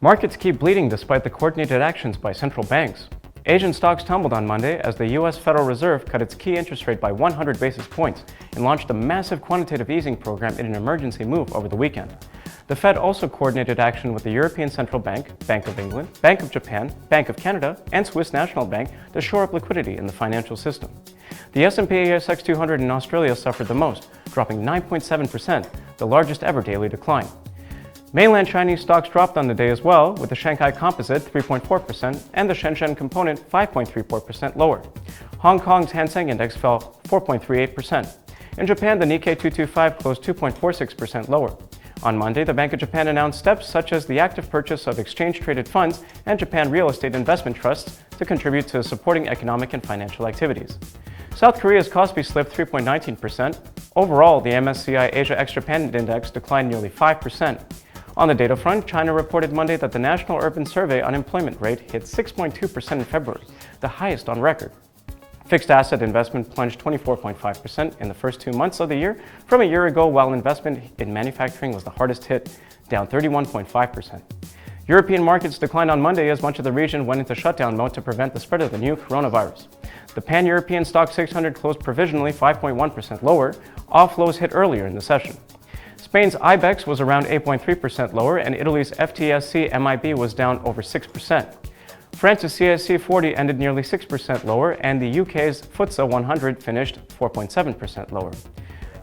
Markets keep bleeding despite the coordinated actions by central banks. Asian stocks tumbled on Monday as the U.S. Federal Reserve cut its key interest rate by 100 basis points and launched a massive quantitative easing program in an emergency move over the weekend. The Fed also coordinated action with the European Central Bank, Bank of England, Bank of Japan, Bank of Canada, and Swiss National Bank to shore up liquidity in the financial system. The S&P/ASX 200 in Australia suffered the most, dropping 9.7%, the largest ever daily decline. Mainland Chinese stocks dropped on the day as well, with the Shanghai Composite 3.4% and the Shenzhen Component 5.34% lower. Hong Kong's Hang Seng Index fell 4.38%. In Japan, the Nikkei 225 closed 2.46% lower. On Monday, the Bank of Japan announced steps such as the active purchase of exchange-traded funds and Japan real estate investment trusts to contribute to supporting economic and financial activities. South Korea's Kospi slipped 3.19%. Overall, the MSCI Asia ex-Japan Index declined nearly 5%. On the data front, China reported Monday that the National Urban Survey unemployment rate hit 6.2% in February, the highest on record. Fixed asset investment plunged 24.5% in the first 2 months of the year from a year ago, while investment in manufacturing was the hardest hit, down 31.5%. European markets declined on Monday as much of the region went into shutdown mode to prevent the spread of the new coronavirus. The Pan-European Stock 600 closed provisionally 5.1% lower, off lows hit earlier in the session. Spain's IBEX was around 8.3% lower, and Italy's FTSE MIB was down over 6%. France's CAC 40 ended nearly 6% lower, and the UK's FTSE 100 finished 4.7% lower.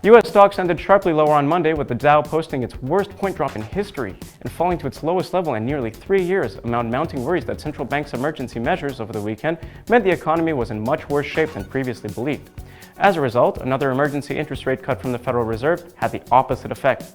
US stocks ended sharply lower on Monday, with the Dow posting its worst point drop in history and falling to its lowest level in nearly 3 years, amid mounting worries that central banks' emergency measures over the weekend meant the economy was in much worse shape than previously believed. As a result, another emergency interest rate cut from the Federal Reserve had the opposite effect.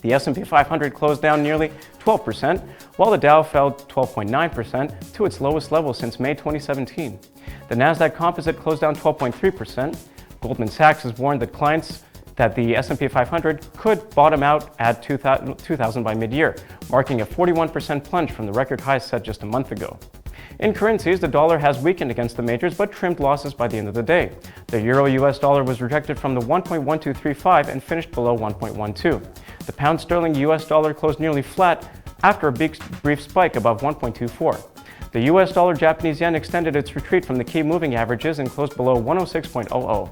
The S&P 500 closed down nearly 12%, while the Dow fell 12.9% to its lowest level since May 2017. The Nasdaq Composite closed down 12.3%. Goldman Sachs has warned that clients that the S&P 500 could bottom out at 2,000 by mid-year, marking a 41% plunge from the record high set just a month ago. In currencies, the dollar has weakened against the majors but trimmed losses by the end of the day. The euro-US dollar was rejected from the 1.1235 and finished below 1.12. The pound sterling US dollar closed nearly flat after a brief spike above 1.24. The US dollar Japanese yen extended its retreat from the key moving averages and closed below 106.00.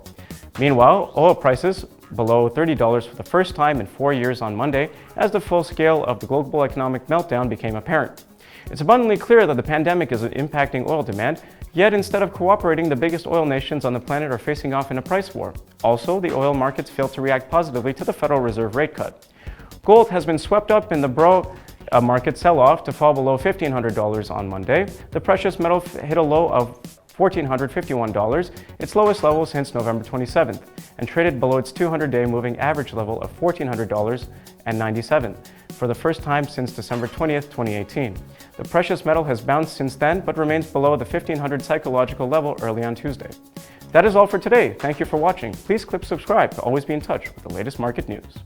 Meanwhile, oil prices below $30 for the first time in 4 years on Monday as the full scale of the global economic meltdown became apparent. It's abundantly clear that the pandemic is impacting oil demand, yet instead of cooperating, the biggest oil nations on the planet are facing off in a price war. Also, the oil markets failed to react positively to the Federal Reserve rate cut. Gold has been swept up in the market sell-off to fall below $1,500 on Monday. The precious metal hit a low of $1,451, its lowest level since November 27th, and traded below its 200-day moving average level of $1,400.97 for the first time since December 20th, 2018. The precious metal has bounced since then, but remains below the 1,500 psychological level early on Tuesday. That is all for today. Thank you for watching. Please click subscribe to always be in touch with the latest market news.